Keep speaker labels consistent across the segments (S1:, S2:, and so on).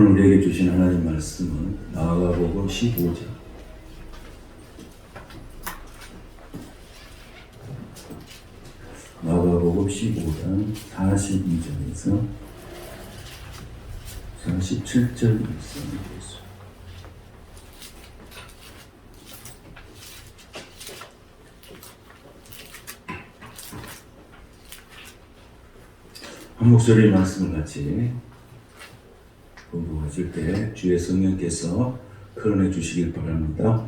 S1: 오늘 우리에게 주신 하나님 말씀은 마가복음 15장 마가복음 15장 42절에서 47절 말씀이겠습니다. 한 목소리 말씀을 같이 공부하실 때 주의 성령께서 끌어내 주시길 바랍니다.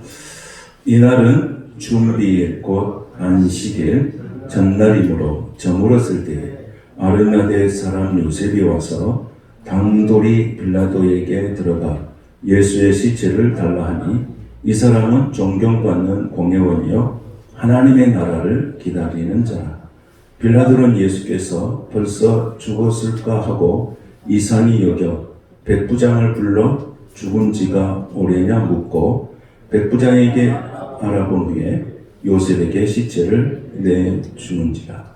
S1: 이날은 준비일 곧 안식일 전날이므로 저물었을 때 아르마대 사람 요셉이 와서 당돌이 빌라도에게 들어가 예수의 시체를 달라 하니 이 사람은 존경받는 공회원이요 하나님의 나라를 기다리는 자라. 빌라도는 예수께서 벌써 죽었을까 하고 이상히 여겨 백부장을 불러 죽은 지가 오래냐 묻고 백부장에게 알아본 후에 요셉에게 시체를 내주는지라.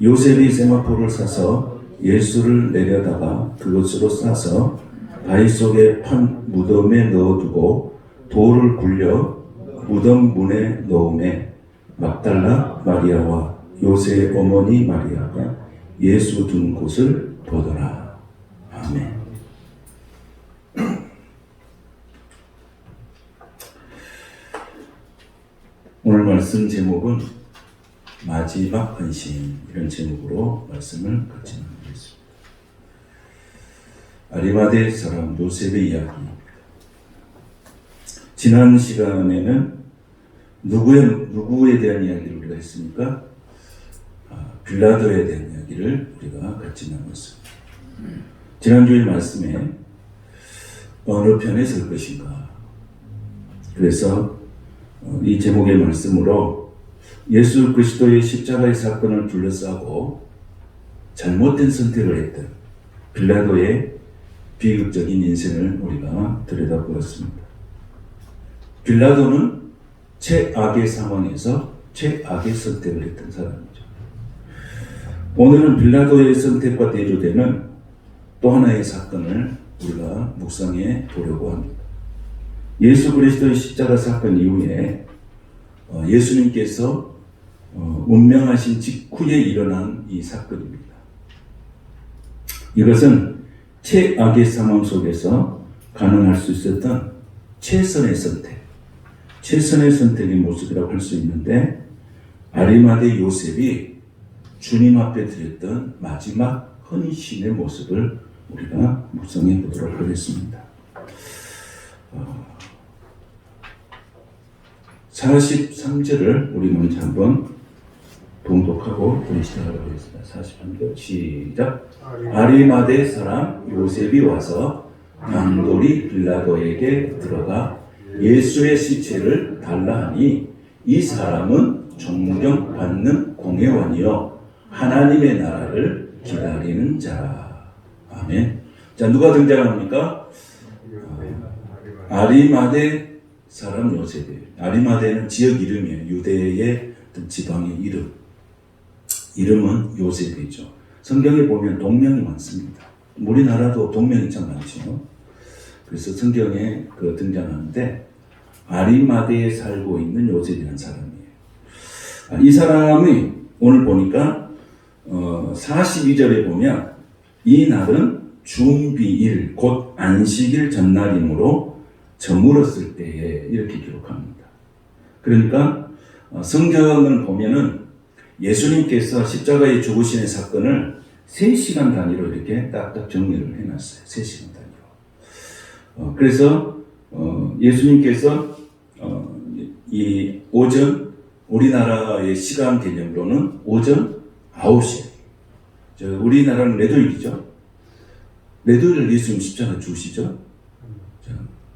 S1: 요셉이 세마포를 사서 예수를 내려다가 그것으로 싸서 바위 속에 판 무덤에 넣어두고 돌을 굴려 무덤 문에 넣음에 막달라 마리아와 요셉의 어머니 마리아가 예수 둔 곳을 보더라. 아멘. 오늘 말씀 제목은 마지막 헌신, 이런 제목으로 말씀을 같이 나누겠습니다. 아리마대 사람 요셉의 이야기. 지난 시간에는 누구에 대한 이야기를 우리가 했습니까? 빌라도에 대한 이야기를 우리가 같이 나눴습니다. 지난주의 말씀에 어느 편에 설 것인가. 그래서 이 제목의 말씀으로 예수 그리스도의 십자가의 사건을 둘러싸고 잘못된 선택을 했던 빌라도의 비극적인 인생을 우리가 들여다보았습니다. 빌라도는 최악의 상황에서 최악의 선택을 했던 사람이죠. 오늘은 빌라도의 선택과 대조되는 또 하나의 사건을 우리가 묵상해 보려고 합니다. 예수 그리스도의 십자가 사건 이후에 예수님께서 운명하신 직후에 일어난 이 사건입니다. 이것은 최악의 상황 속에서 가능할 수 있었던 최선의 선택의 모습이라고 할 수 있는데, 아리마대 요셉이 주님 앞에 드렸던 마지막 헌신의 모습을 우리가 묵상해 보도록 하겠습니다. 43절을 우리 먼저 한번 봉독하고 우리 시작하도록 하겠습니다. 43절 시작. 아리마대 사람 요셉이 와서 당돌이 빌라도에게 들어가 예수의 시체를 달라 하니 이 사람은 존경받는 공회원이요 하나님의 나라를 기다리는 자라. 아멘. 자, 누가 등장합니까? 아리마대 사람 요셉이에요. 아리마대는 지역 이름이에요. 유대의 지방의 이름은 요셉이죠. 성경에 보면 동명이 많습니다. 우리나라도 동명이 참 많죠. 그래서 성경에 등장하는데 아리마대에 살고 있는 요셉이라는 사람이에요. 이 사람이 오늘 보니까 42절에 보면 이 날은 준비일 곧 안식일 전날이므로 저물었을 때에 이렇게 기록합니다. 그러니까 성경을 보면은 예수님께서 십자가에 죽으시는 사건을 3시간 단위로 이렇게 딱딱 정리를 해놨어요. 3시간 단위로. 그래서 예수님께서 이 오전, 우리나라의 시간 개념으로는 오전 9시. 우리나라는 레도일이죠. 레도일을 예수님 십자가 죽으시죠.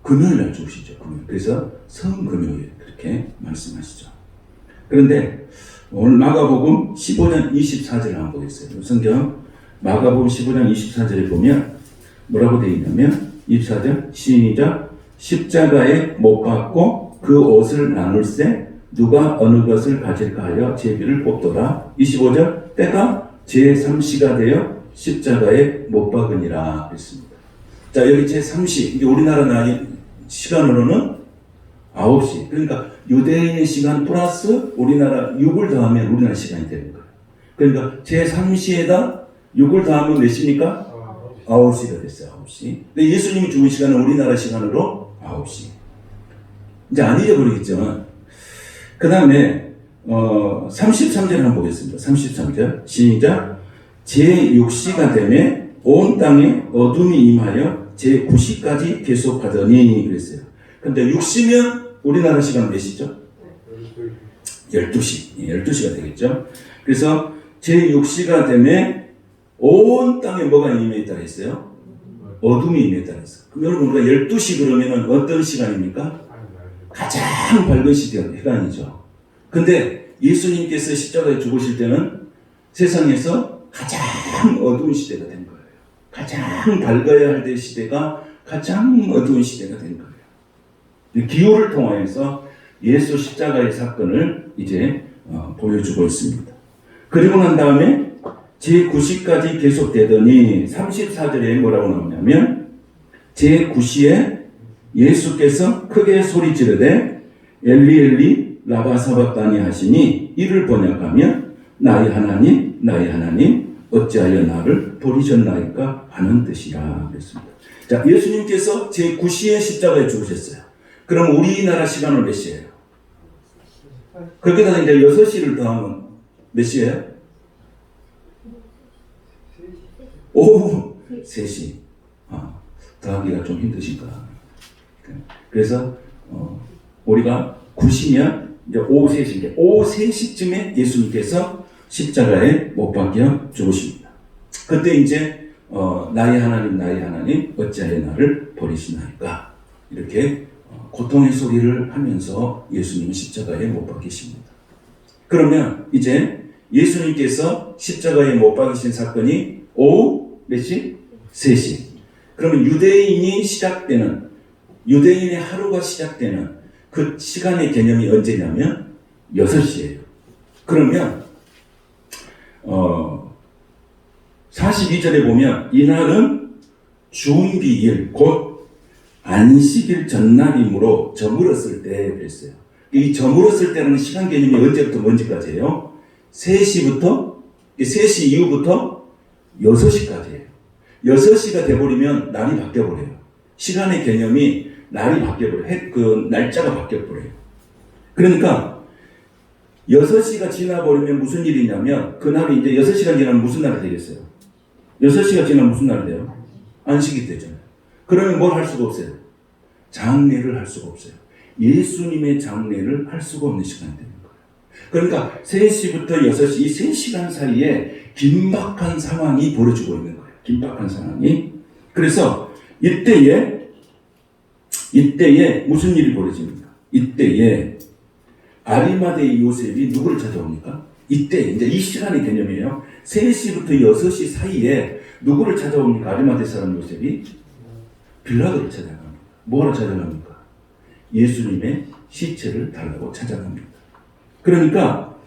S1: 금요일날 죽으시죠. 금요일. 그래서 성금요일 그렇게 말씀하시죠. 그런데 오늘 마가복음 15장 24절을 한번 보겠어요. 성경 마가복음 15장 24절에 보면 뭐라고 되어 있냐면 24절 시작. 십자가에 못 박고 그 옷을 나눌세 누가 어느 것을 가질까 하여 제비를 뽑더라. 25절 때가 제3시가 되어 십자가에 못 박으니라 했습니다. 자, 여기 제3시, 이제 우리나라 나이 시간으로는 9시. 그러니까 유대인의 시간 플러스 우리나라 6을 더하면 우리나라 시간이 되는 거예요. 그러니까 제3시에다 6을 더하면 몇 시입니까? 9시가 됐어요. 9시. 근데 예수님이 죽은 시간은 우리나라 시간으로 9시. 이제 안 잊어버리겠죠. 그 다음에 33절 한번 보겠습니다. 33절 시작. 제6시가 되매 온 땅에 어둠이 임하여 제9시까지 계속하더니 그랬어요. 근데 6시면 우리나라 시간 몇 시죠? 12시. 12시가 되겠죠. 그래서 제6시가 되매 온 땅에 뭐가 임했다 했어요? 어둠이 임했다 했어요. 그럼 여러분 우리가 12시 그러면 어떤 시간입니까? 가장 밝은 시간이죠. 근데 예수님께서 십자가에 죽으실 때는 세상에서 가장 어두운 시대가 된 거예요. 가장 밝아야 할 때 시대가 가장 어두운 시대가 된 거예요. 기호를 통하여서 예수 십자가의 사건을 이제 보여주고 있습니다. 그리고 난 다음에 제9시까지 계속되더니 34절에 뭐라고 나오냐면 제9시에 예수께서 크게 소리 지르되 엘리 엘리 라바 사박다니 하시니 이를 번역하면 나의 하나님 어찌하여 나를 버리셨나이까 하는 뜻이라 그랬습니다. 자, 예수님께서 제9시에 십자가에 죽으셨어요. 그럼 우리나라 시간은 몇 시예요? 그렇게 해서 이제 6시를 더하면 몇 시예요? 오후 3시. 더하기가 좀 힘드신가. 그래서 우리가 9시면 이제 오후 3시, 오후 3시쯤에 예수님께서 십자가에 못 박혀 죽으십니다. 그때 이제 나의 하나님 어찌하여 나를 버리시나이까 이렇게 고통의 소리를 하면서 예수님은 십자가에 못 박히십니다. 그러면 이제 예수님께서 십자가에 못 박히신 사건이 오후 몇 시? 3시. 그러면 유대인의 하루가 시작되는 그 시간의 개념이 언제냐면 6시예요. 그러면 42절에 보면 이날은 준비일 곧 안식일 전날이므로 저물었을 때 그랬어요. 이 저물었을 때라는 시간 개념이 언제부터 언제까지예요? 3시부터 3시 이후부터 6시까지예요. 6시가 돼버리면 날이 바뀌어버려요. 시간의 개념이 날이 바뀌어버려요. 그 날짜가 바뀌어버려요. 그러니까 6시가 지나버리면 무슨 일이 있냐면 그날이 이제 6시간 지나면 무슨 날이 되겠어요? 6시가 지나면 무슨 날이 돼요? 안식이 되잖아요. 그러면 뭘 할 수가 없어요? 장례를 할 수가 없어요. 예수님의 장례를 할 수가 없는 시간이 되는 거예요. 그러니까 3시부터 6시 이 3시간 사이에 긴박한 상황이 벌어지고 있는 거예요. 긴박한 상황이. 그래서 이때에 무슨 일이 벌어집니까? 이때에 아리마대의 요셉이 누구를 찾아옵니까? 이때 이제 이 시간의 개념이에요. 3시부터 6시 사이에 누구를 찾아옵니까? 아리마대 사람 요셉이 빌라도를 찾아갑니다. 뭐하러 찾아갑니까? 예수님의 시체를 달라고 찾아갑니다. 그러니까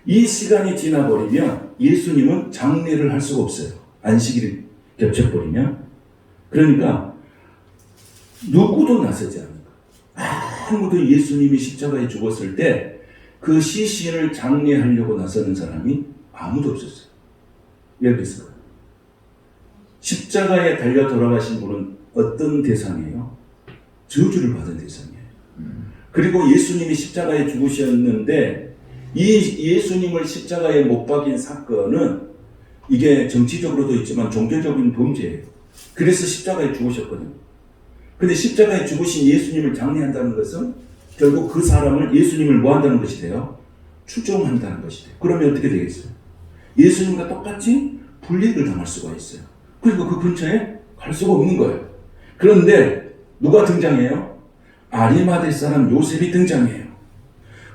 S1: 이 시간이 지나버리면 예수님은 장례를 할 수가 없어요. 안식일이 겹쳐버리면. 그러니까 누구도 나서지 않는 거예요. 아무도 예수님이 십자가에 죽었을 때 그 시신을 장례하려고 나서는 사람이 아무도 없었어요. 왜 그랬을까요? 십자가에 달려 돌아가신 분은 어떤 대상이에요? 저주를 받은 대상이에요. 그리고 예수님이 십자가에 죽으셨는데 이 예수님을 십자가에 못 박인 사건은 이게 정치적으로도 있지만 종교적인 범죄예요. 그래서 십자가에 죽으셨거든요. 근데 십자가에 죽으신 예수님을 장례한다는 것은 결국 그 사람을 예수님을 뭐 한다는 것이 돼요? 추종한다는 것이 돼요. 그러면 어떻게 되겠어요? 예수님과 똑같이 불이익을 당할 수가 있어요. 그리고 그 근처에 갈 수가 없는 거예요. 그런데 누가 등장해요? 아리마대 사람 요셉이 등장해요.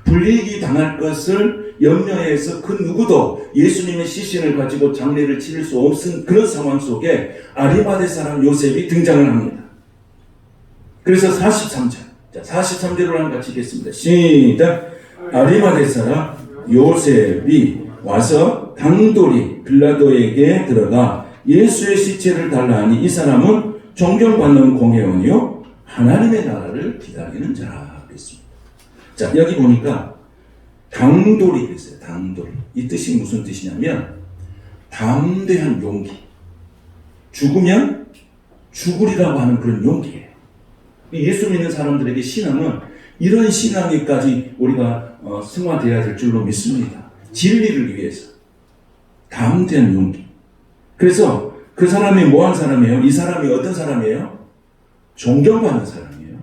S1: 불이익이 당할 것을 염려해서 그 누구도 예수님의 시신을 가지고 장례를 치를 수 없은 그런 상황 속에 아리마대 사람 요셉이 등장을 합니다. 그래서 43절. 자, 43절을 한번 같이 읽겠습니다. 시작. 아리마대 사람 요셉이 와서 당돌이 빌라도에게 들어가 예수의 시체를 달라 하니 이 사람은 존경받는 공회원이요 하나님의 나라를 기다리는 자라 그랬습니다. 자, 여기 보니까 당돌이 그랬어요. 당돌이. 이 뜻이 무슨 뜻이냐면 담대한 용기. 죽으면 죽으리라고 하는 그런 용기예요. 예수 믿는 사람들에게 신앙은 이런 신앙에까지 우리가 승화되어야 될 줄로 믿습니다. 진리를 위해서. 담대한 용기. 그래서 그 사람이 뭐한 사람이에요? 이 사람이 어떤 사람이에요? 존경받는 사람이에요.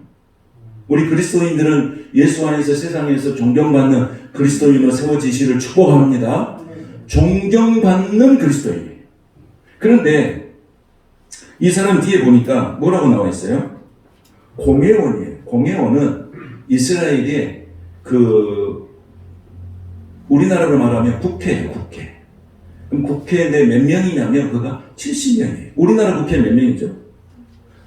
S1: 우리 그리스도인들은 예수 안에서 세상에서 존경받는 그리스도인으로 세워지시를 축복합니다. 존경받는 그리스도인이에요. 그런데 이 사람 뒤에 보니까 뭐라고 나와 있어요? 공회원이에요. 공회원은 이스라엘의 우리나라로 말하면 국회예요. 국회. 그럼 국회 내 몇 명이냐면 그가 70명이에요. 우리나라 국회 몇 명이죠?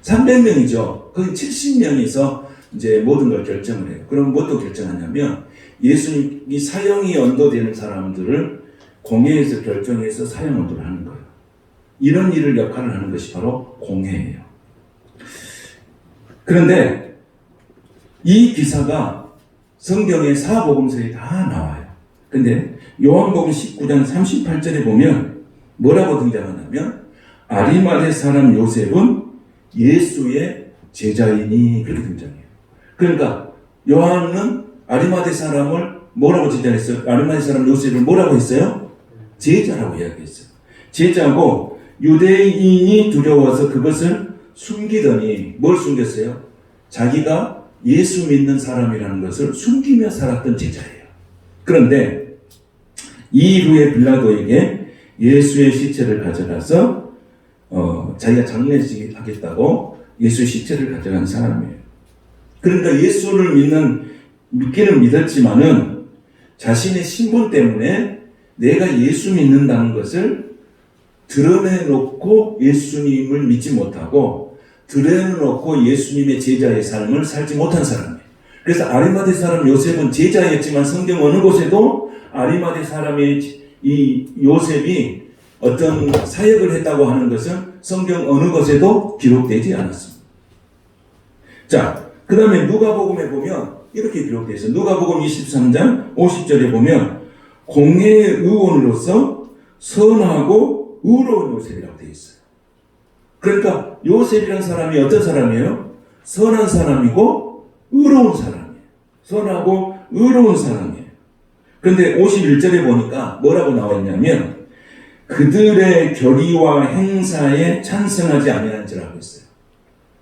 S1: 300명이죠. 거기 70명이서 이제 모든 걸 결정을 해요. 그럼 무엇도 결정하냐면 예수님이 사형이 언도되는 사람들을 공회에서 결정해서 사형 언도를 하는 거예요. 이런 일을 역할을 하는 것이 바로 공회예요. 그런데 이 기사가 성경의 사복음서에 다 나와요. 근데 요한복음 19장 38절에 보면 뭐라고 등장하냐면 아리마대 사람 요셉은 예수의 제자이니 그렇게 등장해요. 그러니까 요한은 아리마대 사람을 뭐라고 제자했어요? 아리마대 사람 요셉을 뭐라고 했어요? 제자라고 이야기했어요. 제자고 유대인이 두려워서 그것을 숨기더니 뭘 숨겼어요? 자기가 예수 믿는 사람이라는 것을 숨기며 살았던 제자예요. 그런데 이후에 빌라도에게 예수의 시체를 가져가서 자기가 장례식 하겠다고 예수의 시체를 가져간 사람이에요. 그러니까 예수를 믿기는 믿었지만은 자신의 신분 때문에 내가 예수 믿는다는 것을 드러내놓고 예수님을 믿지 못하고 드러내놓고 예수님의 제자의 삶을 살지 못한 사람이에요. 그래서 아리마대 사람 요셉은 제자였지만 성경 어느 곳에도 아리마대 사람의 이 요셉이 어떤 사역을 했다고 하는 것은 성경 어느 곳에도 기록되지 않았습니다. 자, 그 다음에 누가복음에 보면 이렇게 기록되어 있어요. 누가복음 23장 50절에 보면 공회의 의원으로서 선하고 의로운 요셉이라고 되어 있어요. 그러니까 요셉이라는 사람이 어떤 사람이에요? 선한 사람이고 의로운 사람이에요. 선하고 의로운 사람이에요. 그런데 51절에 보니까 뭐라고 나와 있냐면 그들의 결의와 행사에 찬성하지 아니한지라고 했어요.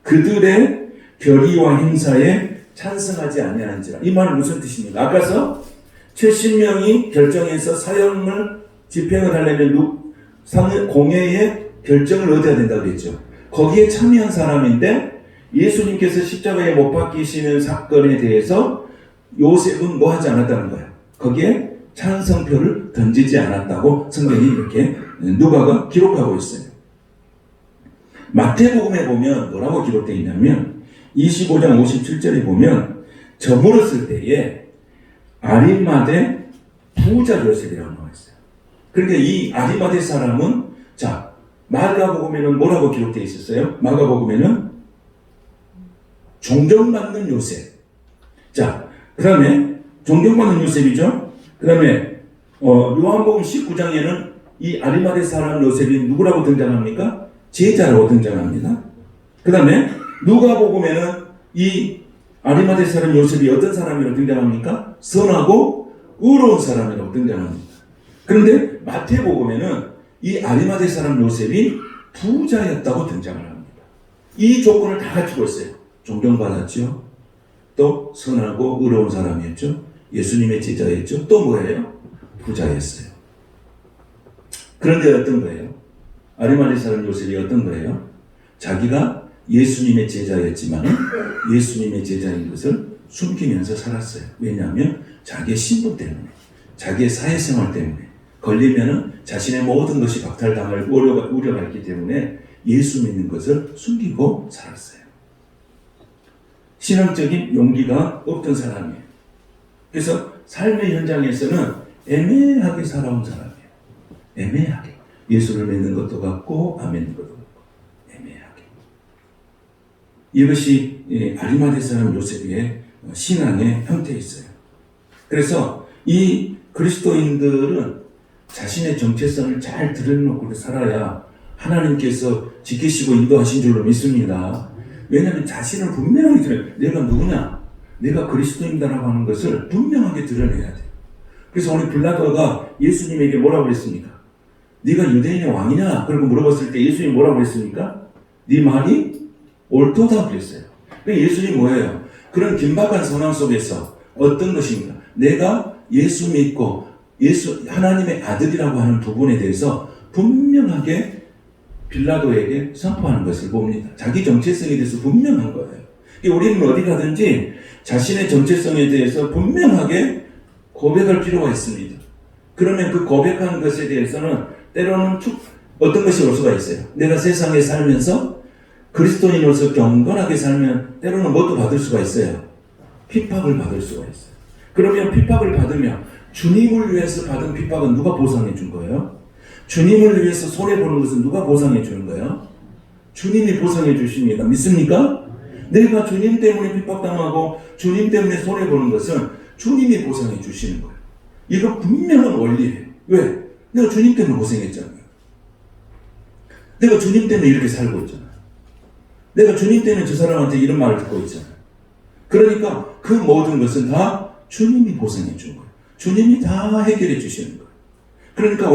S1: 그들의 결의와 행사에 찬성하지 아니한지라. 이 말은 무슨 뜻입니까? 아까서 70명이 결정해서 사형을 집행을 하려면 공회의 결정을 얻어야 된다고 했죠. 거기에 참여한 사람인데 예수님께서 십자가에 못 박히시는 사건에 대해서 요셉은 뭐 하지 않았다는 거예요. 거기에 찬성표를 던지지 않았다고 성경이 이렇게 누가가 기록하고 있어요. 마태복음에 보면 뭐라고 기록되어 있냐면 25장 57절에 보면 저물었을 때에 아리마대 부자 요셉이라고 나와 있어요. 그러니까 이 아리마대 사람은 자 마가복음에는 뭐라고 기록되어 있었어요? 마가복음에는 존경받는 요셉. 자, 그 다음에 존경받는 요셉이죠. 그 다음에 요한복음 19장에는 이 아리마대 사람 요셉이 누구라고 등장합니까? 제자라고 등장합니다. 그 다음에 누가복음에는 이 아리마대 사람 요셉이 어떤 사람이라고 등장합니까? 선하고 의로운 사람이라고 등장합니다. 그런데 마태복음에는 이 아리마대 사람 요셉이 부자였다고 등장을 합니다. 이 조건을 다 갖추고 있어요. 존경받았죠. 또 선하고 의로운 사람이었죠. 예수님의 제자였죠. 또 뭐예요? 부자였어요. 그런데 어떤 거예요? 아리마대 사람 요셉이 어떤 거예요? 자기가 예수님의 제자였지만 예수님의 제자인 것을 숨기면서 살았어요. 왜냐하면 자기의 신분 때문에, 자기의 사회생활 때문에 걸리면은 자신의 모든 것이 박탈당할 우려가 있기 때문에 예수 믿는 것을 숨기고 살았어요. 신앙적인 용기가 없던 사람이에요. 그래서 삶의 현장에서는 애매하게 살아온 사람이에요. 애매하게. 예수를 믿는 것도 같고 안 믿는 것도 같고 애매하게. 이것이 아리마대 사람 요셉의 신앙의 형태였어요. 그래서 이 그리스도인들은 자신의 정체성을 잘 드러내놓고 살아야 하나님께서 지키시고 인도하신 줄로 믿습니다. 왜냐하면 자신을 분명하게 드러내요. 내가 누구냐? 내가 그리스도인이라고 하는 것을 분명하게 드러내야 돼요. 그래서 오늘 빌라도가 예수님에게 뭐라고 그랬습니까? 네가 유대인의 왕이냐? 그러고 물어봤을 때 예수님이 뭐라고 그랬습니까? 네 말이 옳도다 그랬어요. 그러니까 예수님이 뭐예요? 그런 긴박한 상황 속에서 어떤 것입니까? 내가 예수 믿고 예수 하나님의 아들이라고 하는 부분에 대해서 분명하게 빌라도에게 선포하는 것을 봅니다. 자기 정체성에 대해서 분명한 거예요. 우리는 어디 가든지 자신의 정체성에 대해서 분명하게 고백할 필요가 있습니다. 그러면 그 고백하는 것에 대해서는 때로는 어떤 것이 올 수가 있어요. 내가 세상에 살면서 그리스도인으로서 경건하게 살면 때로는 뭣도 받을 수가 있어요. 핍박을 받을 수가 있어요. 그러면 핍박을 받으면 주님을 위해서 받은 핍박은 누가 보상해 준 거예요? 주님을 위해서 손해보는 것은 누가 보상해 주는 거예요? 주님이 보상해 주십니다. 믿습니까? 내가 주님 때문에 핍박당하고 주님 때문에 손해보는 것은 주님이 보상해 주시는 거예요. 이거 분명한 원리예요. 왜? 내가 주님 때문에 고생했잖아요. 내가 주님 때문에 이렇게 살고 있잖아요. 내가 주님 때문에 저 사람한테 이런 말을 듣고 있잖아요. 그러니까 그 모든 것은 다 주님이 보상해 준 거예요. 주님이 다 해결해 주시는 거예요. 그러니까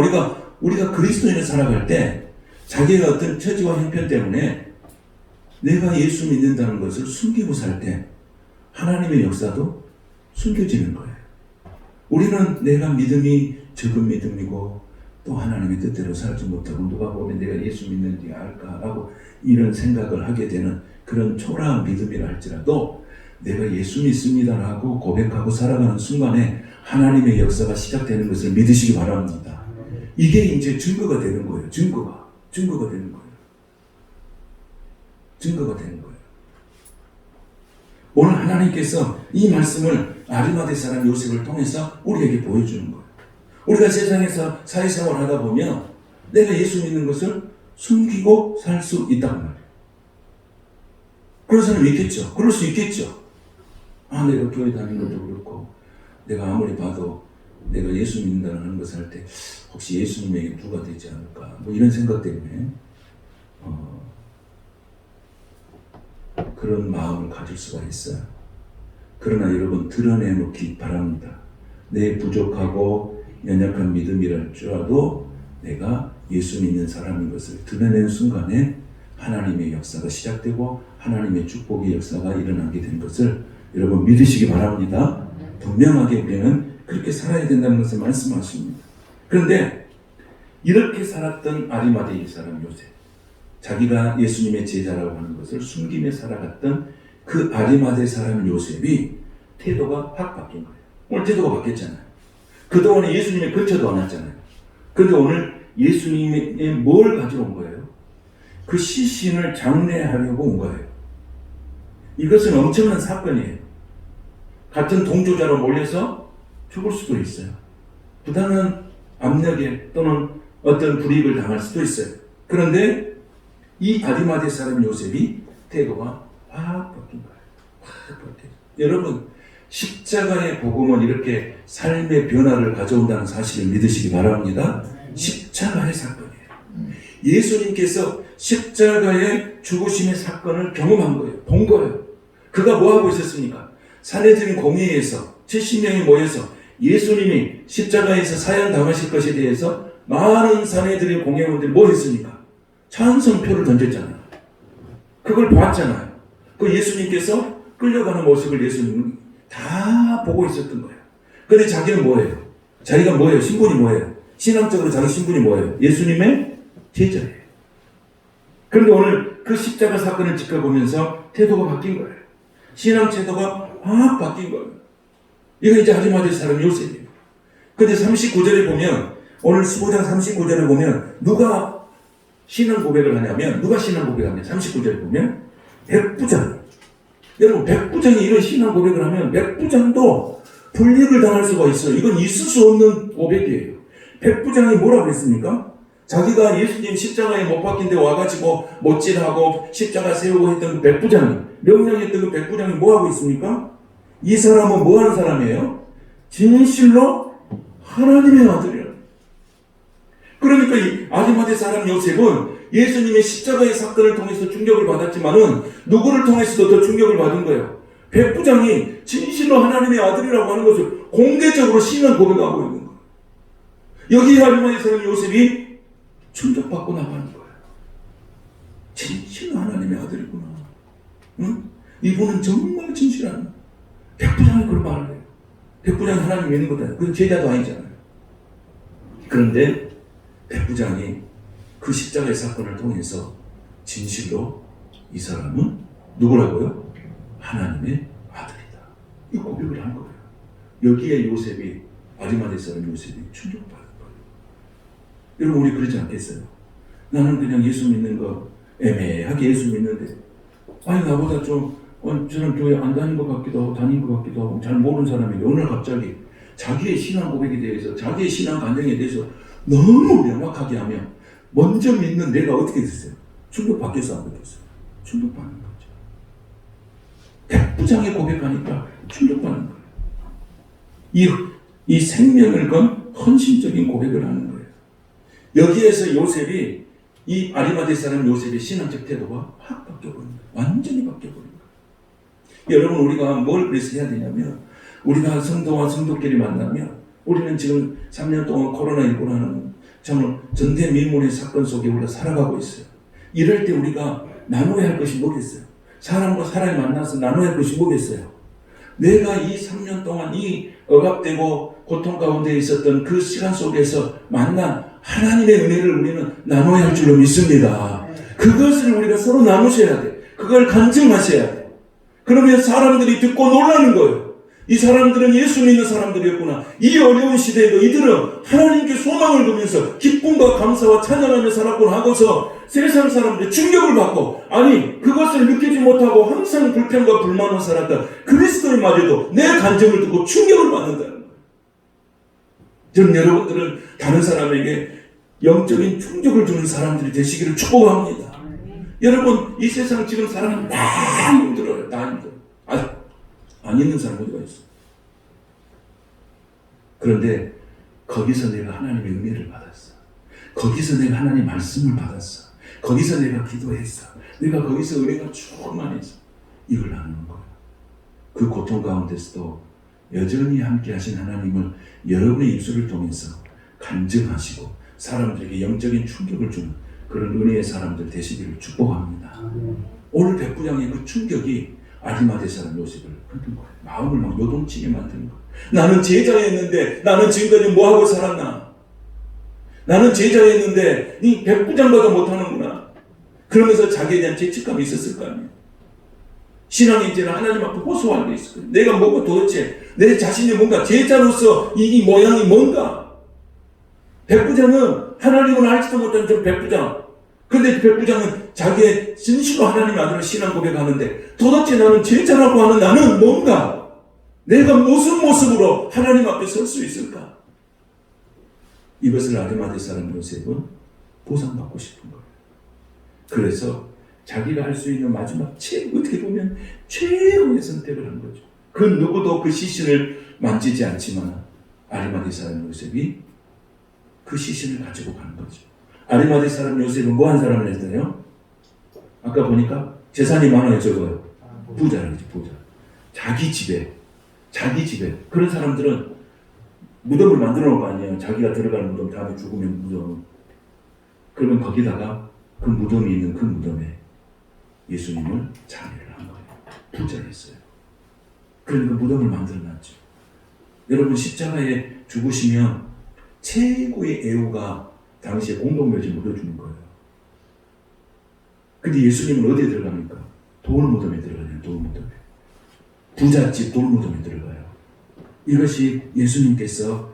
S1: 우리가 그리스도인을 살아갈 때 자기의 어떤 처지와 형편 때문에 내가 예수 믿는다는 것을 숨기고 살 때 하나님의 역사도 숨겨지는 거예요. 우리는 내가 믿음이 적은 믿음이고 또 하나님의 뜻대로 살지 못하고 누가 보면 내가 예수 믿는지 알까라고 이런 생각을 하게 되는 그런 초라한 믿음이라 할지라도 내가 예수 믿습니다라고 고백하고 살아가는 순간에 하나님의 역사가 시작되는 것을 믿으시기 바랍니다. 이게 이제 증거가 되는 거예요. 증거가 되는 거예요. 증거가 되는 거예요. 오늘 하나님께서 이 말씀을 아리마대 사람 요셉을 통해서 우리에게 보여주는 거예요. 우리가 세상에서 사회생활을 하다 보면 내가 예수 믿는 것을 숨기고 살 수 있단 말이에요. 그런 사람이 있겠죠. 그럴 수 있겠죠. 내가 교회 다니는 것도 그렇고 내가 아무리 봐도 내가 예수 믿는다는 것을 할 때 혹시 예수님에게 누가 되지 않을까 이런 생각 때문에 그런 마음을 가질 수가 있어요. 그러나 여러분 드러내놓기 바랍니다. 내 부족하고 연약한 믿음이랄지라도 내가 예수 믿는 사람인 것을 드러내는 순간에 하나님의 역사가 시작되고 하나님의 축복의 역사가 일어나게 된 것을 여러분 믿으시기 바랍니다. 분명하게 우리는 그렇게 살아야 된다는 것을 말씀하십니다. 그런데 이렇게 살았던 아리마대 사람 요셉, 자기가 예수님의 제자라고 하는 것을 숨기며 살아갔던 그 아리마대 사람 요셉이 태도가 확 바뀐 거예요. 오늘 태도가 바뀌었잖아요. 그동안에 예수님의 근처도 안 왔잖아요. 그런데 오늘 예수님의 뭘 가지고 온 거예요? 그 시신을 장례하려고 온 거예요. 이것은 엄청난 사건이에요. 같은 동조자로 몰려서 죽을 수도 있어요. 부당한 압력에 또는 어떤 불이익을 당할 수도 있어요. 그런데 이 아리마대 사람 요셉이 태도가 확 바뀐 거예요. 확 바뀌어요. 여러분 십자가의 복음은 이렇게 삶의 변화를 가져온다는 사실을 믿으시기 바랍니다. 십자가의 사건이에요. 예수님께서 십자가의 죽으심의 사건을 경험한 거예요. 본 거예요. 그가 뭐 하고 있었습니까? 산헤드린 공회에서 70명이 모여서 예수님이 십자가에서 사형당하실 것에 대해서 많은 산헤드린 공회원들이 뭐 했습니까? 찬성표를 던졌잖아요. 그걸 봤잖아요. 그 예수님께서 끌려가는 모습을 예수님은 다 보고 있었던 거예요. 그런데 자기는 뭐예요? 자기가 뭐예요? 신분이 뭐예요? 신앙적으로 자기 신분이 뭐예요? 예수님의 제자예요. 그런데 오늘 그 십자가 사건을 지켜보면서 태도가 바뀐 거예요. 신앙 태도가 확 바뀐 거예요. 이거 이제 아리마대 사람 요셉이에요. 근데 39절에 보면, 오늘 15장 39절에 보면, 누가 신앙 고백을 하냐면, 누가 신앙 고백을 하냐? 39절에 보면, 백부장. 여러분, 백부장이 이런 신앙 고백을 하면, 백부장도 불이익을 당할 수가 있어요. 이건 있을 수 없는 고백이에요. 백부장이 뭐라고 했습니까? 자기가 예수님 십자가에 못 박힌 데 와가지고 못질하고 십자가 세우고 했던 그 백부장이 명령했던 그 백부장이 뭐 하고 있습니까? 이 사람은 뭐 하는 사람이에요? 진실로 하나님의 아들이라. 그러니까 이 아리마대 사람 요셉은 예수님의 십자가의 사건을 통해서 충격을 받았지만은 누구를 통해서도 더 충격을 받은 거예요. 백부장이 진실로 하나님의 아들이라고 하는 것을 공개적으로 신앙 고백하고 있는 거예요. 여기 아리마대 사람 요셉이 충격받고 나가는 거예요. 진실로 하나님의 아들이구나. 응? 이분은 정말 진실한 백부장이 그런 말을 해요. 백부장이 하나님 믿는 것도 아니고, 그 제자도 아니잖아요. 그런데 백부장이 그 십자가의 사건을 통해서 진실로 이 사람은 누구라고요? 하나님의 아들이다. 이 고백을 한 거예요. 여기에 요셉이, 아리마대 사람 요셉이 충격받은 거예요. 여러분, 우리 그러지 않겠어요? 나는 그냥 예수 믿는 거 애매하게 예수 믿는데, 아니 나보다 좀 저는 교회 안 다닌 것 같기도 하고 다닌 것 같기도 하고 잘 모르는 사람이 어느 날 갑자기 자기의 신앙 고백에 대해서, 자기의 신앙 간증에 대해서 너무 명확하게 하면 먼저 믿는 내가 어떻게 됐어요? 충격받겠어, 안 받겠어요? 충격받는 거죠. 백부장이 고백하니까 충격받는 거예요. 이 생명을 건 헌신적인 고백을 하는 거예요. 여기에서 요셉이, 이 아리마대 사람 요셉의 신앙적 태도가 확 바뀌어버린 거예요. 완전히 바뀌어버린 거예요. 여러분, 우리가 뭘 그래서 해야 되냐면, 우리가 성도와 성도끼리 만나면, 우리는 지금 3년 동안 코로나19라는 정말 전대미문의 사건 속에 우리가 살아가고 있어요. 이럴 때 우리가 나눠야 할 것이 뭐겠어요? 사람과 사람이 만나서 나눠야 할 것이 뭐겠어요? 내가 이 3년 동안 이 억압되고 고통 가운데 있었던 그 시간 속에서 만난 하나님의 은혜를 우리는 나눠야 할 줄로 믿습니다. 그것을 우리가 서로 나누셔야 돼. 그걸 간증하셔야 돼. 그러면 사람들이 듣고 놀라는 거예요. 이 사람들은 예수 믿는 사람들이었구나. 이 어려운 시대에도 이들은 하나님께 소망을 두면서 기쁨과 감사와 찬양하며 살았구나 하고서 세상 사람들이 충격을 받고, 아니 그것을 느끼지 못하고 항상 불평과 불만으로 살았던 그리스도인마저도 내 간증을 듣고 충격을 받는다는 거예요. 저는 여러분들은 다른 사람에게 영적인 충격을 주는 사람들이 되시기를 축복합니다. 여러분, 이 세상 지금 사람은 다 힘들어요. 다 힘들어요. 안 있는 사람 어디가 있어? 그런데 거기서 내가 하나님의 은혜를 받았어. 거기서 내가 하나님의 말씀을 받았어. 거기서 내가 기도했어. 내가 거기서 은혜가 충만해서 이걸 나누는 거예요. 그 고통 가운데서도 여전히 함께 하신 하나님을 여러분의 입술을 통해서 간증하시고 사람들에게 영적인 충격을 주는 그런 은혜의 사람들 되시기를 축복합니다. 오늘 백부장의 그 충격이 아리마대 사람 요셉을 흔든 거예요. 마음을 막 요동치게 만드는 거예요. 나는 제자였는데 나는 지금까지 뭐하고 살았나? 나는 제자였는데 이 백부장보다 못하는구나. 그러면서 자기에 대한 죄책감이 있었을 거 아니에요. 신앙의 죄는 하나님 앞에 호소할 게 있을 거예요. 내가 뭐가 도대체 내 자신이 뭔가 제자로서 이 모양이 뭔가. 백부장은 하나님을 알지도 못하는 저 백부장. 그런데 백부장은 자기의 진실로 하나님의 아들을 신앙 고백하는데 도대체 나는 제자라고 하는 나는 뭔가? 내가 무슨 모습으로 하나님 앞에 설 수 있을까? 이것을 아리마대 사람 요셉은 보상받고 싶은 거예요. 그래서 자기가 할 수 있는 마지막 어떻게 보면 최고의 선택을 한 거죠. 그 누구도 그 시신을 만지지 않지만 아리마대 사람 요셉이 그 시신을 가지고 가는 거죠. 아리마대 사람 요셉은 뭐한 사람을 했어요? 아까 보니까 재산이 많아요, 적어요. 부자라죠, 부자. 자기 집에. 그런 사람들은 무덤을 만들어 놓을 거 아니에요. 자기가 들어갈 무덤, 다음에 죽으면 무덤. 그러면 거기다가 그 무덤이 있는 그 무덤에 예수님을 장례를 한 거예요. 부자였어요. 그러니까 무덤을 만들어 놨죠. 여러분, 십자가에 죽으시면 최고의 애우가 당시에 공동묘지에 묻어주는 거예요. 근데 예수님은 어디에 들어갑니까? 돌무덤에 들어가요. 돌무덤에. 부잣집 돌무덤에 들어가요. 이것이 예수님께서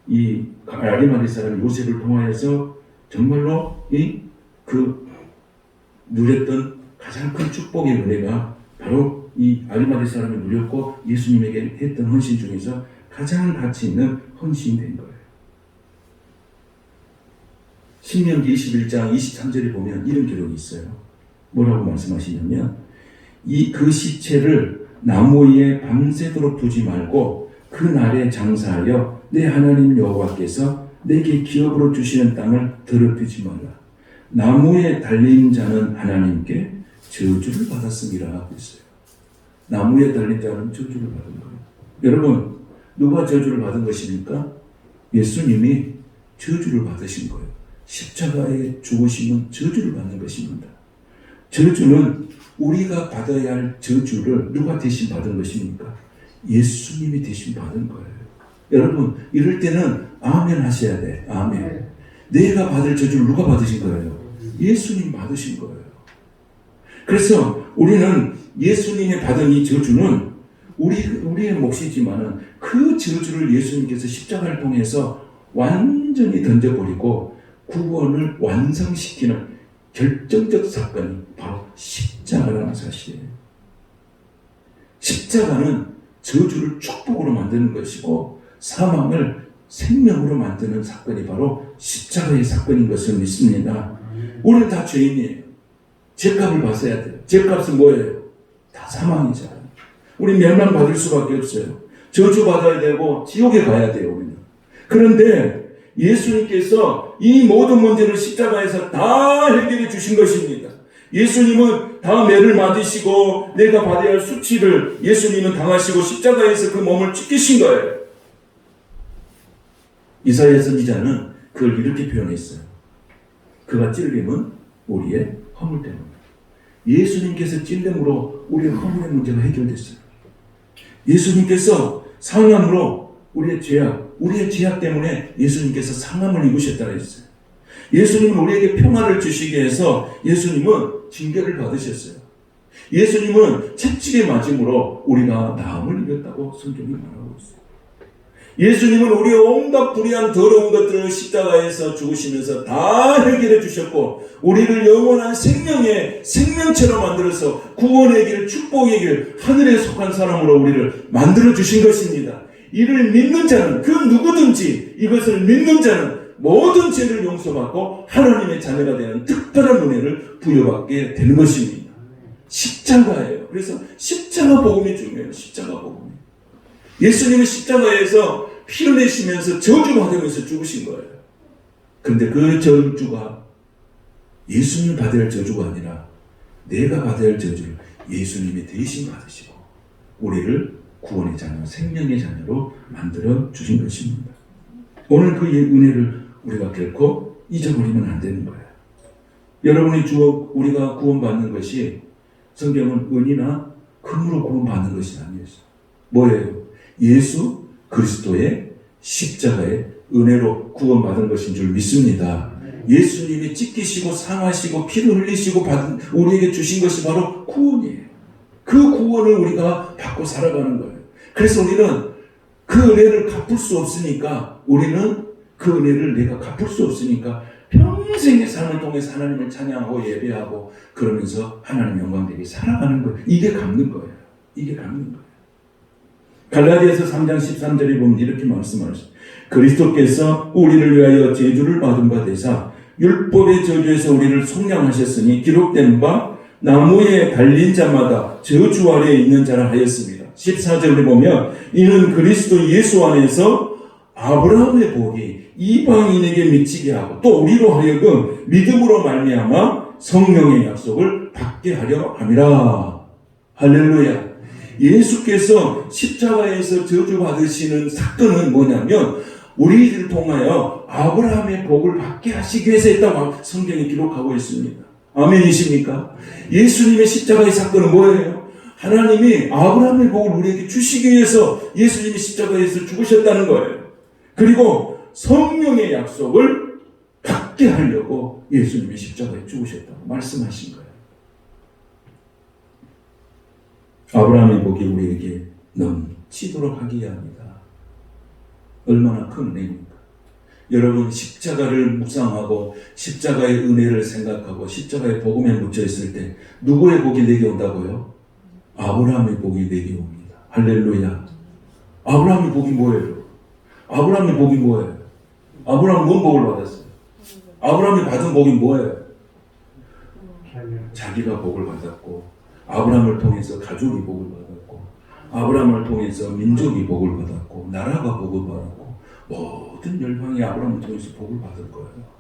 S1: 이 아리마대 사람 요셉을 통하여서 정말로 누렸던 가장 큰 축복의 은혜가 바로 이 아리마대 사람이 누렸고 예수님에게 했던 헌신 중에서 가장 가치 있는 헌신이 된 거예요. 신명기 21장 23절에 보면 이런 기록이 있어요. 뭐라고 말씀하시냐면 그 시체를 나무 위에 밤새도록 두지 말고 그 날에 장사하여 내 하나님 여호와께서 내게 기업으로 주시는 땅을 더럽히지 말라. 나무에 달린 자는 하나님께 저주를 받았음이라 하고 있어요. 나무에 달린 자는 저주를 받은 거예요. 여러분, 누가 저주를 받은 것입니까? 예수님이 저주를 받으신 거예요. 십자가에 죽으시면 저주를 받는 것입니다. 저주는 우리가 받아야 할 저주를 누가 대신 받은 것입니까? 예수님이 대신 받은 거예요. 여러분, 이럴 때는 아멘 하셔야 돼. 아멘. 내가 받을 저주를 누가 받으신 거예요? 예수님 받으신 거예요. 그래서 우리는 예수님이 받은 이 저주는 우리의 몫이지만은 그 저주를 예수님께서 십자가를 통해서 완전히 던져버리고 구원을 완성시키는 결정적 사건이 바로 십자가라는 사실이에요. 십자가는 저주를 축복으로 만드는 것이고 사망을 생명으로 만드는 사건이 바로 십자가의 사건인 것을 믿습니다. 우리는 다 죄인이에요. 죄값을 받아야 돼요. 죄값은 뭐예요? 다 사망이잖아요. 우리 멸망받을 수밖에 없어요. 저주받아야 되고 지옥에 가야 돼요. 우리는. 그런데 예수님께서 이 모든 문제를 십자가에서 다 해결해 주신 것입니다. 예수님은 다 매를 맞으시고 내가 받아야 할 수치를 예수님은 당하시고 십자가에서 그 몸을 찢기신 거예요. 이사야 선지자는 그걸 이렇게 표현했어요. 그가 찔림은 우리의 허물 때문에. 예수님께서 찔림으로 우리의 허물의 문제가 해결됐어요. 예수님께서 상함으로 우리의 죄악 때문에 예수님께서 상함을 입으셨다고 했어요. 예수님은 우리에게 평화를 주시기 위해서 예수님은 징계를 받으셨어요. 예수님은 채찍에 맞음으로 우리가 나음을 입었다고 성경이 말하고 있어요. 예수님은 우리의 온갖 불의한 더러운 것들을 십자가에서 죽으시면서 다 해결해 주셨고 우리를 영원한 생명의 생명체로 만들어서 구원의 길, 축복의 길, 하늘에 속한 사람으로 우리를 만들어 주신 것입니다. 이를 믿는 자는 그 누구든지 이것을 믿는 자는 모든 죄를 용서받고 하나님의 자녀가 되는 특별한 은혜를 부여받게 되는 것입니다. 십자가예요. 그래서 십자가 복음이 중요해요. 십자가 복음이. 예수님은 십자가에서 피 흘리시면서 저주받으면서 죽으신 거예요. 그런데 그 저주가 예수님이 받아야 할 저주가 아니라 내가 받아야 할 저주를 예수님이 대신 받으시고 우리를 구원의 자녀, 생명의 자녀로 만들어 주신 것입니다. 오늘 그 은혜를 우리가 결코 잊어버리면 안 되는 거예요. 여러분이 우리가 구원받는 것이 성경은 은이나 금으로 구원받는 것이 아니었어요. 뭐예요? 예수 그리스도의 십자가의 은혜로 구원받은 것인 줄 믿습니다. 예수님이 찢기시고 상하시고 피를 흘리시고 받은 우리에게 주신 것이 바로 구원이에요. 그 구원을 우리가 받고 살아가는 거예요. 그래서 우리는 그 은혜를 갚을 수 없으니까 우리는 그 은혜를 내가 갚을 수 없으니까 평생의 삶을 통해서 하나님을 찬양하고 예배하고 그러면서 하나님 영광되게 살아가는 거예요. 이게 갚는 거예요. 이게 갚는 거예요. 갈라디아서 3장 13절에 보면 이렇게 말씀하셨어요. 그리스도께서 우리를 위하여 저주를 받은 바 되사 율법의 저주에서 우리를 속량하셨으니 기록된 바 나무에 달린 자마다 저주 아래에 있는 자라 하였습니다. 14절에 보면 이는 그리스도 예수 안에서 아브라함의 복이 이방인에게 미치게 하고 또 우리로 하여금 믿음으로 말미암아 성령의 약속을 받게 하려 함이라. 할렐루야. 예수께서 십자가에서 저주받으시는 사건은 뭐냐면 우리를 통하여 아브라함의 복을 받게 하시기 위해서 했다고 성경이 기록하고 있습니다. 아멘이십니까? 예수님의 십자가의 사건은 뭐예요? 하나님이 아브라함의 복을 우리에게 주시기 위해서 예수님이 십자가에서 죽으셨다는 거예요. 그리고 성령의 약속을 받게 하려고 예수님이 십자가에 죽으셨다고 말씀하신 거예요. 아브라함의 복이 우리에게 넘치도록 하기 위함이다. 얼마나 큰 은혜입니까? 여러분 십자가를 묵상하고 십자가의 은혜를 생각하고 십자가의 복음에 묻혀 있을 때 누구의 복이 내게 온다고요? 아브라함의 복이 내게 옵니다. 할렐루야. 아브라함의 복이 뭐예요? 아브라함의 복이 뭐예요? 아브라함은 뭔 복을 받았어요? 아브라함이 받은 복이 뭐예요? 자기가 복을 받았고 아브라함을 통해서 가족이 복을 받았고, 아브라함을 통해서 민족이 복을 받았고, 나라가 복을 받았고, 모든 열방이 아브라함을 통해서 복을 받을 거예요.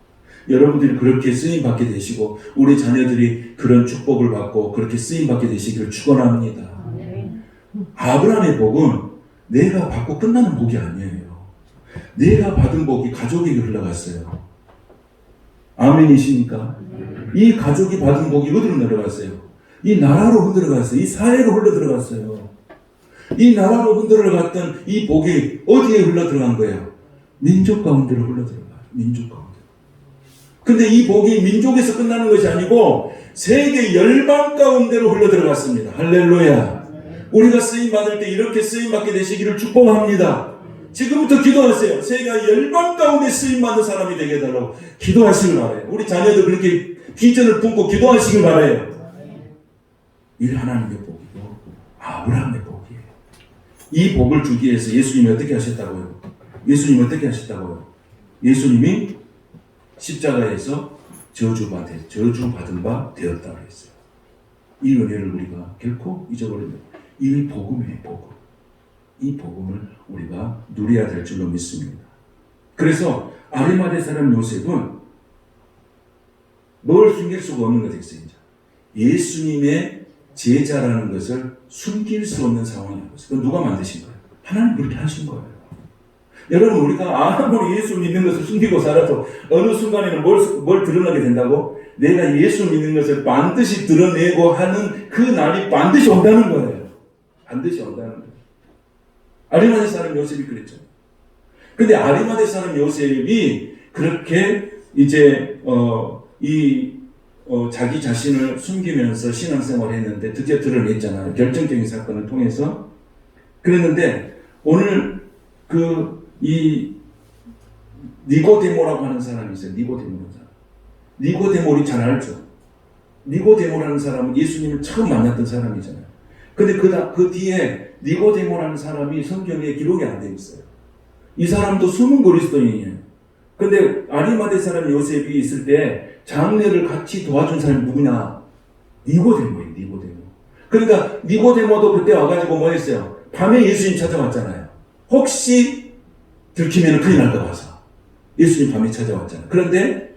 S1: 여러분들이 그렇게 쓰임받게 되시고 우리 자녀들이 그런 축복을 받고 그렇게 쓰임받게 되시기를 축원합니다. 아브라함의 복은 내가 받고 끝나는 복이 아니에요. 내가 받은 복이 가족에게 흘러갔어요. 아멘이십니까? 이 가족이 받은 복이 어디로 내려갔어요? 이 나라로 흔들어갔어요. 이 사회로 흘러들어갔어요. 이 나라로 흔들어갔던 이 복이 어디에 흘러들어간 거예요? 민족 가운데로 흘러들어가요. 민족 가운데. 근데 이 복이 민족에서 끝나는 것이 아니고 세계 열방 가운데로 흘러들어갔습니다. 할렐루야. 우리가 쓰임받을 때 이렇게 쓰임받게 되시기를 축복합니다. 지금부터 기도하세요. 세계 열방 가운데 쓰임받는 사람이 되게 해달라고 기도하시길 바라요. 우리 자녀들 그렇게 비전을 품고 기도하시길 바라요. 이 하나님의 복이고 아브라함의 복이에요. 이 복을 주기 위해서 예수님이 어떻게 하셨다고요? 예수님이 어떻게 하셨다고요? 예수님이 십자가에서 저주받은 바 되었다고 했어요. 이 은혜를 우리가 결코 잊어버리면 이 복음의 복음, 이 복음을 우리가 누려야 될 줄로 믿습니다. 그래서 아리마대 사람 요셉은 뭘 숨길 수가 없는 것이 있어요. 예수님의 제자라는 것을 숨길 수 없는 상황이 온 것이죠. 그건 누가 만드신 거예요? 하나님 그렇게 하신 거예요. 여러분 우리가 아무리 예수 믿는 것을 숨기고 살아도 어느 순간에는 뭘 드러나게 된다고? 내가 예수 믿는 것을 반드시 드러내고 하는 그 날이 반드시 온다는 거예요. 반드시 온다는 거예요. 아리마대 사람 요셉이 그랬죠. 근데 아리마대 사람 요셉이 그렇게 이제 자기 자신을 숨기면서 신앙생활을 했는데 드디어 드러냈잖아요. 결정적인 사건을 통해서. 그랬는데 오늘 이 니고데모라고 하는 사람이 있어요. 니고데모라는 사람. 니고데모 우리 잘 알죠. 니고데모라는 사람은 예수님을 처음 만났던 사람이잖아요. 근데 그 뒤에 니고데모라는 사람이 성경에 기록이 안 되어 있어요. 이 사람도 숨은 그리스도인이에요. 근데 아리마대 사람 요셉이 있을 때 장례를 같이 도와준 사람이 누구냐? 니고데모예요. 니고데모. 그러니까 니고데모도 그때 와가지고 뭐 했어요? 밤에 예수님 찾아왔잖아요. 혹시 들키면 큰일 날까 봐서 예수님 밤에 찾아왔잖아요. 그런데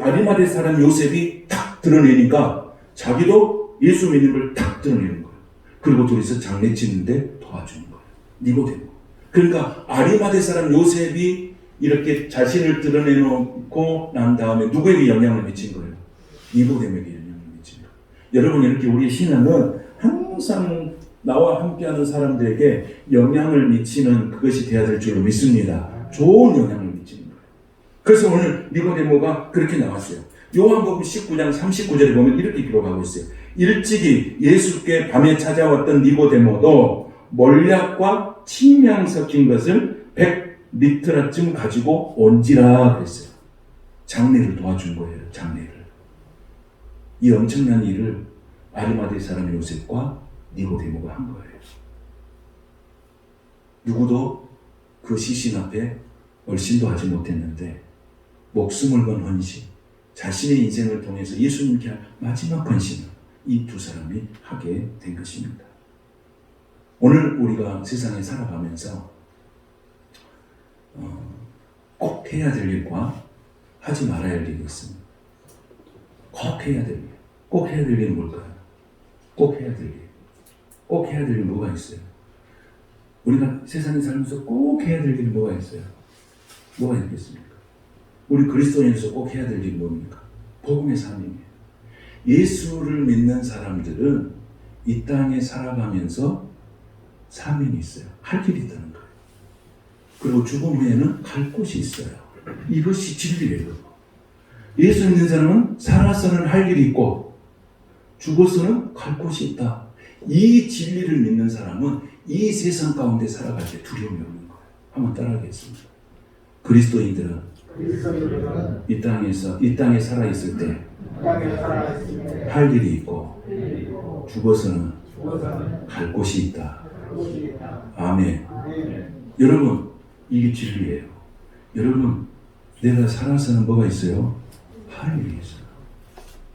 S1: 아리마대 사람 요셉이 탁 드러내니까 자기도 예수 믿는 걸 탁 드러내는 거예요. 그리고 둘이서 장례 짓는데 도와주는 거예요. 니고데모. 그러니까 아리마대 사람 요셉이 이렇게 자신을 드러내놓고 난 다음에 누구에게 영향을 미친 거예요? 니고데모에게 영향을 미친 거예요. 여러분 이렇게 우리의 신앙은 항상 나와 함께하는 사람들에게 영향을 미치는 그것이 되어야 될 줄로 믿습니다. 좋은 영향을 미치는 거예요. 그래서 오늘 니고데모가 그렇게 나왔어요. 요한복음 19장 39절에 보면 이렇게 기록하고 있어요. 일찍이 예수께 밤에 찾아왔던 니고데모도 몰약과 침향 섞인 것을 100리터쯤 가지고 온지라 그랬어요. 장례를 도와준 거예요. 장례를. 이 엄청난 일을 아리마대 사람 요셉과 니고데모가 한 거예요. 누구도 그 시신 앞에 얼씬도 하지 못했는데 목숨을 건 헌신, 자신의 인생을 통해서 예수님께 한 마지막 헌신을 이 두 사람이 하게 된 것입니다. 오늘 우리가 세상에 살아가면서 꼭 해야 될 일과 하지 말아야 할 일이 있습니다. 꼭 해야 될 일. 꼭 해야 될 일은 뭘까요? 꼭 해야 될 일. 꼭 해야 될 일이 뭐가 있어요? 우리가 세상에 살면서 꼭 해야 될 일이 뭐가 있어요? 뭐가 있겠습니까? 우리 그리스도인에서 꼭 해야 될 일이 뭡니까? 복음의 삶이에요. 예수를 믿는 사람들은 이 땅에 살아가면서 사명이 있어요. 할 일이 있다는 거예요. 그리고 죽음 후에는 갈 곳이 있어요. 이것이 진리예요. 예수 믿는 사람은 살아서는 할 일이 있고 죽어서는 갈 곳이 있다. 이 진리를 믿는 사람은 이 세상 가운데 살아갈 때 두려움이 없는 거예요. 한번 따라하겠습니다. 그리스도인들은 이 땅에 살아있을 때 할 일이 있고 죽어서는 갈 곳이 있다. 아멘. 여러분 이게 진리예요. 여러분 내가 살아서는 뭐가 있어요? 할 일이 있어요.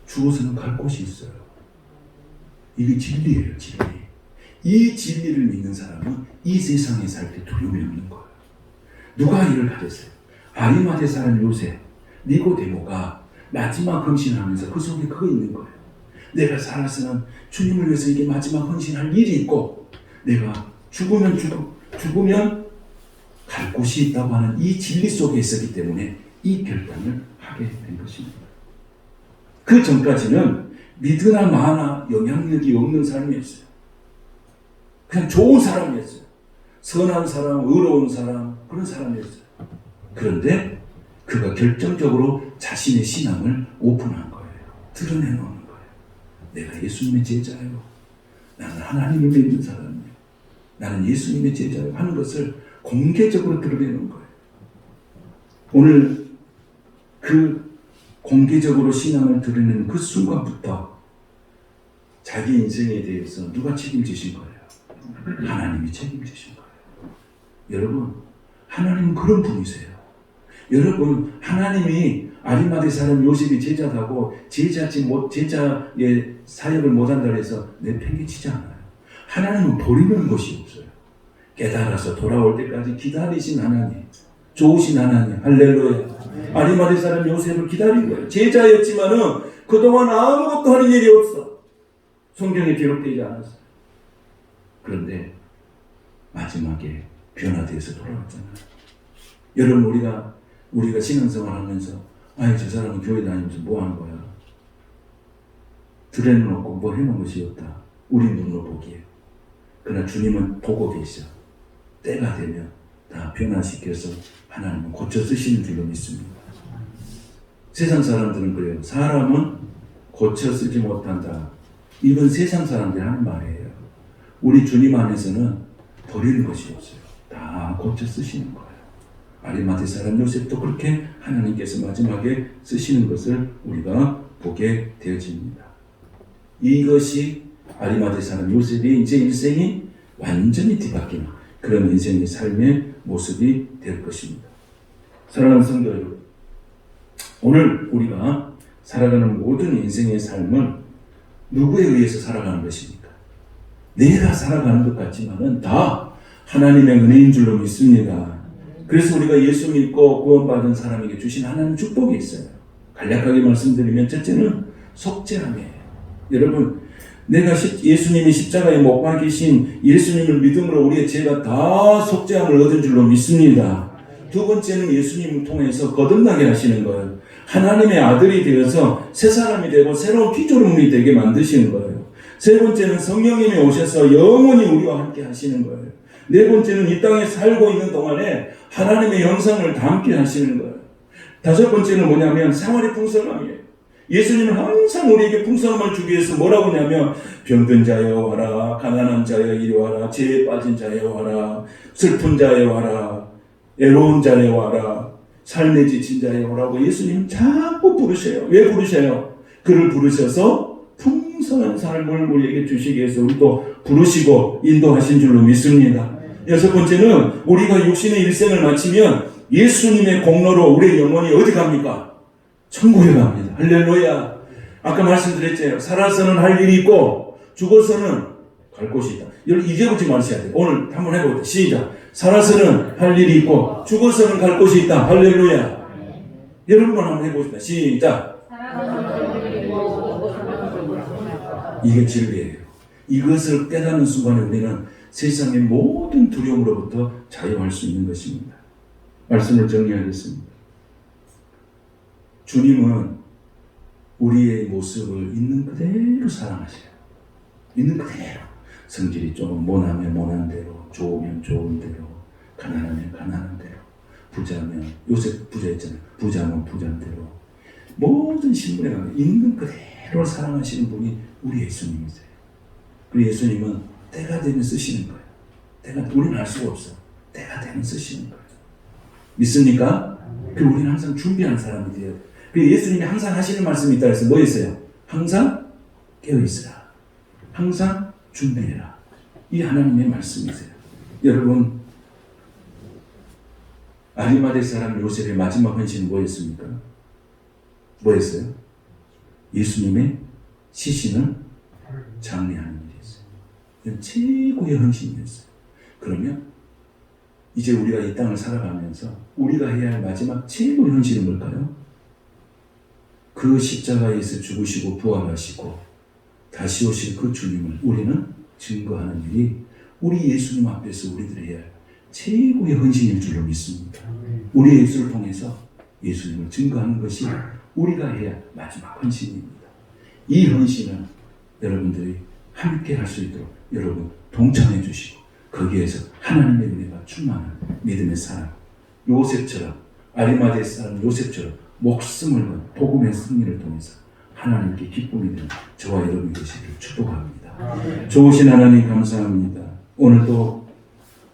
S1: 죽어서는 갈 곳이 있어요. 이게 진리예요, 진리. 이 진리를 믿는 사람은 이 세상에 살 때 두려움이 없는 거예요. 누가 이를 가졌어요? 아리마대 사람 요셉, 니고데모가 마지막 헌신하면서 그 속에 그거 있는 거예요. 내가 살아서는 주님을 위해서 이게 마지막 헌신할 일이 있고, 내가 죽으면 갈 곳이 있다고 하는 이 진리 속에 있었기 때문에 이 결단을 하게 된 것입니다. 그 전까지는 믿으나 마나 영향력이 없는 삶이었어요. 그냥 좋은 사람이었어요. 선한 사람, 의로운 사람, 그런 사람이었어요. 그런데 그가 결정적으로 자신의 신앙을 오픈한 거예요. 드러내놓는 거예요. 내가 예수님의 제자예요. 나는 하나님을 믿는 사람이에요. 나는 예수님의 제자예요 하는 것을 공개적으로 드러내는 거예요. 오늘 그 공개적으로 신앙을 드러내는 그 순간부터 자기 인생에 대해서 누가 책임지신 거예요? 하나님이 책임지신 거예요. 여러분, 하나님은 그런 분이세요. 여러분, 하나님이 아리마대 사람 요셉이 제자다고 제자의 사역을 못한다고 해서 내팽개치지 않아요. 하나님은 버리는 것이 없어요. 깨달아서 돌아올 때까지 기다리신 하나님, 좋으신 하나님, 할렐루야. 아리마대 사람 요셉을 기다린 거예요. 제자였지만은 그동안 아무것도 하는 일이 없어. 성경에 기록되지 않았어요. 그런데 마지막에 변화되어서 돌아왔잖아요. 여러분, 우리가 신앙생활 하면서 저 사람은 교회 다니면서 뭐 하는 거야? 드러내놓고 뭐 해놓은 것이 없다. 우리 눈으로 보기에. 그러나 주님은 보고 계셔. 때가 되면 다 변화시켜서 하나님은 고쳐 쓰시는 줄로 믿습니다. 세상 사람들은 그래요. 사람은 고쳐 쓰지 못한다. 이건 세상 사람들이 하는 말이에요. 우리 주님 안에서는 버리는 것이 없어요. 다 고쳐 쓰시는 거예요. 아리마대 사람 요셉도 그렇게 하나님께서 마지막에 쓰시는 것을 우리가 보게 되어집니다. 이것이 아리마대 사람 요셉이 이제 인생이 완전히 뒤바뀌는 그런 인생의 삶의 모습이 될 것입니다. 사랑하는 성도 여러분, 오늘 우리가 살아가는 모든 인생의 삶은 누구에 의해서 살아가는 것입니까? 내가 살아가는 것 같지만은 다 하나님의 은혜인 줄로 믿습니다. 그래서 우리가 예수 믿고 구원받은 사람에게 주신 하나님 축복이 있어요. 간략하게 말씀드리면 첫째는 속죄함이에요. 여러분, 내가 예수님이 십자가에 못 박히신 예수님을 믿음으로 우리의 죄가 다 속죄함을 얻은 줄로 믿습니다. 두 번째는 예수님을 통해서 거듭나게 하시는 거예요. 하나님의 아들이 되어서 새 사람이 되고 새로운 피조물이 되게 만드시는 거예요. 세 번째는 성령님이 오셔서 영원히 우리와 함께 하시는 거예요. 네 번째는 이 땅에 살고 있는 동안에 하나님의 영상을 담게 하시는 거예요. 다섯 번째는 뭐냐면 생활의 풍성함이에요. 예수님은 항상 우리에게 풍성함을 주기 위해서 뭐라고 하냐면 병든 자여 와라, 가난한 자여 이리 와라, 죄에 빠진 자여 와라, 슬픈 자여 와라, 애로운 자여 와라, 삶에 지친 자여 와라고 예수님 자꾸 부르셔요. 왜 부르셔요? 그를 부르셔서 풍성한 삶을 우리에게 주시기 위해서 우리도 부르시고 인도하신 줄로 믿습니다. 여섯 번째는 우리가 육신의 일생을 마치면 예수님의 공로로 우리의 영혼이 어디 갑니까? 천국에 갑니다. 할렐루야. 아까 말씀드렸잖아요. 살아서는 할 일이 있고 죽어서는 갈 곳이 있다. 여러분 잊어보지 마셔야 돼요. 오늘 한번 해보겠습니다. 시작. 살아서는 할 일이 있고 죽어서는 갈 곳이 있다. 할렐루야. 여러분만 한번 해보겠습니다. 시작. 이게 진리예요. 이것을 깨닫는 순간에 우리는 세상의 모든 두려움으로부터 자유할 수 있는 것입니다. 말씀을 정리하겠습니다. 주님은 우리의 모습을 있는 그대로 사랑하셔요. 있는 그대로. 성질이 조금 모나면 모난 대로, 좋으면 좋은 대로, 가난하면 가난한 대로, 부자면 요새 부자였잖아요. 부자면 부자인 대로. 모든 신분에 가면 있는 그대로 사랑하시는 분이 우리 예수님이세요. 그리고 예수님은 때가 되면 쓰시는 거예요. 우리는 알 수가 없어. 때가 되면 쓰시는 거예요. 믿습니까? 그리고 우리는 항상 준비한 사람이 돼요. 그리고 예수님이 항상 하시는 말씀이 있다 해서 뭐 있어요? 항상 깨어있으라. 항상 준비해라. 이 하나님의 말씀이세요. 여러분, 아리마대 사람 요셉의 마지막 헌신은 뭐였습니까? 뭐였어요? 예수님의 시신을 장례하는 일이었어요. 이건 최고의 헌신이었어요. 그러면 이제 우리가 이 땅을 살아가면서 우리가 해야 할 마지막 최고의 헌신은 뭘까요? 그 십자가에서 죽으시고 부활하시고 다시 오실 그 주님을 우리는 증거하는 일이 우리 예수님 앞에서 우리들이 해야 할 최고의 헌신일 줄로 믿습니다. 우리의 입술을 통해서 예수님을 증거하는 것이 우리가 해야 할 마지막 헌신입니다. 이 헌신은 여러분들이 함께 할 수 있도록 여러분 동참해 주시고 거기에서 하나님의 은혜가 충만한 믿음의 사람 요셉처럼 아리마대 사람 요셉처럼 목숨을 건 복음의 승리를 통해서 하나님께 기쁨이 되는 저와 여러분이 되시기를 축복합니다. 좋으신 하나님 감사합니다. 오늘도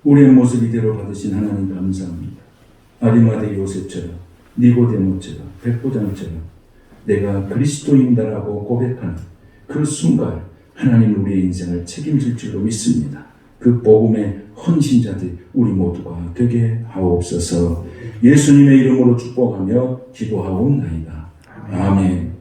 S1: 우리의 모습 이대로 받으신 하나님 감사합니다. 아리마대 요셉처럼 니고데모처럼 백부장처럼 내가 그리스도인다라고 고백하는 그 순간 하나님 우리의 인생을 책임질 줄로 믿습니다. 그 복음의 헌신자들 우리 모두가 되게 하옵소서. 예수님의 이름으로 축복하며 기도하옵나이다. 아멘.